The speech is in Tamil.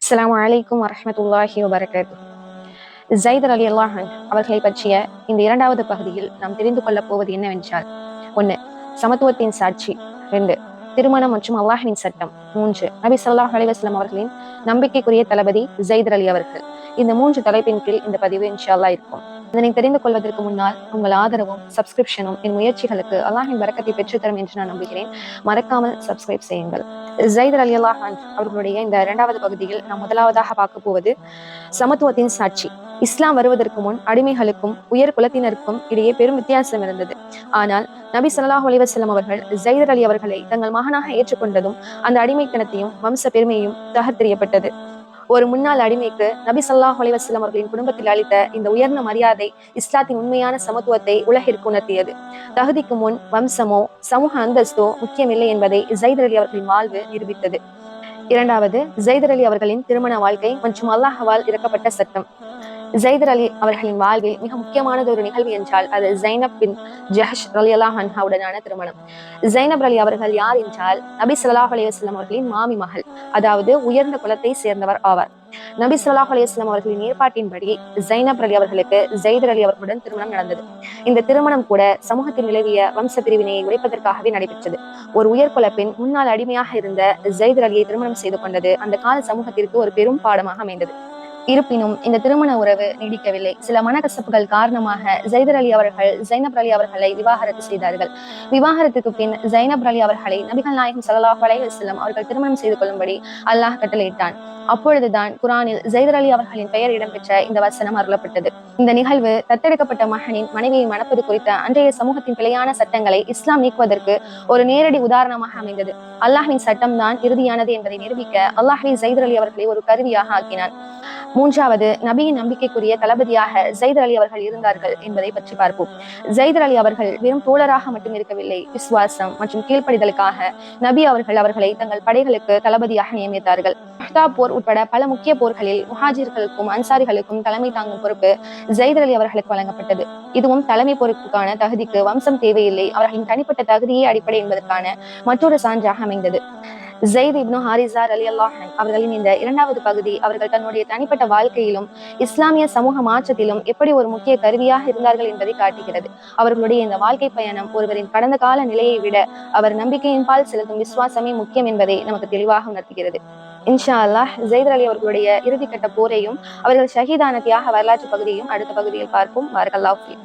அஸ்ஸலாமு அலைக்கும் வரஹ்மத்துல்லாஹி வபரகாத்துஹ். ஸைத் ரலியல்லாஹு அன்ஹு அவர்களை பற்றிய இந்த இரண்டாவது பகுதியில் நாம் தெரிந்து கொள்ளப் போவது என்னவென்றால், 1. சமத்துவத்தின் சாட்சி. 2. திருமணம் மற்றும் அல்லாஹ்வின் சட்டம். 3. நபி ஸல்லல்லாஹு அலைஹி வஸல்லம் அவர்களின் நம்பிக்கைக்குரிய தளபதி ஸைத் அலி அவர்கள். இந்த 3 தலைப்பின் கீழ் இந்த பதிவு இன்ஷா அல்லாஹ் இருக்கும். இதனை தெரிந்து கொள்வதற்கு முன்னால் உங்கள் ஆதரவும் சப்ஸ்கிரிப்ஷனும் என் முயற்சிகளுக்கு அல்லாஹ்வின் பரக்கத்தை பெற்றுத்தரும் என்று நான் நம்புகிறேன். மறக்காமல் சப்ஸ்கிரைப் செய்யுங்கள். ஸைத் ரலியல்லாஹு அன்ஹு அவர்களுடைய இந்த இரண்டாவது பகுதியில் நாம் முதலாவதாக பார்க்க போவது சமத்துவத்தின் சாட்சி. இஸ்லாம் வருவதற்கு முன் அடிமைகளுக்கும் உயர் குலத்தினருக்கும் இடையே பெரும் வித்தியாசம் இருந்தது. ஆனால் நபி ஸல்லல்லாஹு அலைஹி வஸல்லம் அவர்கள் ஸைத் அலி அவர்களை தங்கள் மகனாக ஏற்றுக்கொண்டதும் அந்த அடிமைத்தனத்தையும் வம்ச பெருமையும் தகர்த்தெறியப்பட்டது. ஒரு முன்னாள் அடிமைக்கு நபி ஸல்லல்லாஹு அலைஹி வஸல்லம் அவர்களின் குடும்பத்தில் அளித்த இந்த உயர்ந்த மரியாதை இஸ்லாத்தின் உண்மையான சமத்துவத்தை உலகிற்கு உணர்த்தியது. தகுதிக்கு முன் வம்சமோ சமூக அந்தஸ்தோ முக்கியமில்லை என்பதை ஸைத் அலி அவர்களின் வாழ்வு நிரூபித்தது. 2. ஸைத் அலி அவர்களின் திருமண வாழ்க்கை மற்றும் அல்லாஹ்வால் இறக்கப்பட்ட சட்டம். ஸைத் அலி அவர்களின் வாழ்வில் மிக முக்கியமானது ஒரு நிகழ்வு என்றால் அது ஸைனப் பின் ஜஹஷ் ரலியல்லாஹு அன்ஹா உடனான திருமணம். ஸைனப் அலி அவர்கள் யார் என்றால் நபி ஸல்லல்லாஹு அலைஹி வஸல்லம் அவர்களின் மாமி மகள், அதாவது உயர்ந்த குலத்தை சேர்ந்தவர் ஆவார். நபி ஸல்லல்லாஹு அலைஹி வஸல்லம் அவர்களின் ஏற்பாட்டின்படி ஸைனப் அலி அவர்களுக்கு ஸைத் அலி அவர்களுடன் திருமணம் நடந்தது. இந்த திருமணம் கூட சமூகத்தில் நிலவிய வம்ச பிரிவினையை உடைப்பதற்காகவே நடைபெற்றது. ஒரு உயர்குல பெண் முன்னாள் அடிமையாக இருந்த ஸைத் அலியை திருமணம் செய்து கொண்டது அந்த கால சமூகத்திற்கு ஒரு பெரும் பாடமாக அமைந்தது. இருப்பினும் இந்த திருமண உறவு நீடிக்கவில்லை. சில மனக்கசப்புகள் காரணமாக ஸைத் அலி அவர்கள் ஸைனப் அலி அவர்களை விவாகரத்து செய்தார்கள். விவாகரத்துக்கு பின் ஸைனப் அலி அவர்களை நபிகள் நாயகம் ஸல்லல்லாஹு அலைஹி வஸல்லம் அவர்கள் திருமணம் செய்து கொள்ளும்படி அல்லாஹ் கட்டளையிட்டான். அப்பொழுதுதான் குர்ஆனில் ஸைத் அலி அவர்களின் பெயர் இடம்பெற்ற இந்த வசனம் அருளப்பட்டது. இந்த நிகழ்வு தத்தெடுக்கப்பட்ட மகனின் மனைவியை மணப்பது குறித்த அன்றைய சமூகத்தின் பிழையான சட்டங்களை இஸ்லாம் நீக்குவதற்கு ஒரு நேரடி உதாரணமாக அமைந்தது. அல்லாஹ்வின் சட்டம் தான் இறுதியானது என்பதை நிரூபிக்க அல்லாஹ்வே ஸைத் அலி அவர்களை ஒரு கருவியாக ஆக்கினான். 3. நபியின் நம்பிக்கைக்குரிய தளபதியாக ஸைத் அலி அவர்கள் இருந்தார்கள் என்பதை பற்றி பார்ப்போம். ஸைத் அலி அவர்கள் வெறும் தோழராக மட்டும் இருக்கவில்லை, விசுவாசம் மற்றும் கீழ்ப்படிதலுக்காக நபி அவர்கள் அவர்களை தங்கள் படைகளுக்கு தளபதியாக நியமித்தார்கள். முஹ்தாப் போர் உட்பட பல முக்கிய போர்களில் முஹாஜிர்களுக்கும் அன்சாரிகளுக்கும் தலைமை தாங்கும் பொறுப்பு ஸைத் அலி அவர்களுக்கு வழங்கப்பட்டது. இதுவும் தலைமை பொறுப்புக்கான தகுதிக்கு வம்சம் தேவையில்லை, அவர்களின் தனிப்பட்ட தகுதியே அடிப்படை என்பதற்கான மற்றொரு சான்றாக அமைந்தது. ஸைத் இப்னு ஹாரிஸா ரலியல்லாஹு அன்ஹு அவர்களின் இந்த இரண்டாவது பகுதி அவர்கள் தன்னுடைய தனிப்பட்ட வாழ்க்கையிலும் இஸ்லாமிய சமூக மாற்றத்திலும் எப்படி ஒரு முக்கிய கருவியாக இருந்தார்கள் என்பதை காட்டுகிறது. அவர்களுடைய இந்த வாழ்க்கை பயணம் ஒருவரின் கடந்த கால நிலையை விட அவர் நம்பிக்கையின் பால் செலுத்தும் விசுவாசமே முக்கியம் என்பதை நமக்கு தெளிவாக உணர்த்துகிறது. இன்ஷா அல்லாஹ் ஸைத் அலி அவர்களுடைய இறுதிக்கட்ட போரையும் அவர்கள் ஷஹீதான தியாக வரலாற்று பகுதியையும் அடுத்த பகுதியில் பார்ப்போம். பாரக்கல்லாஹு ஃபீக்.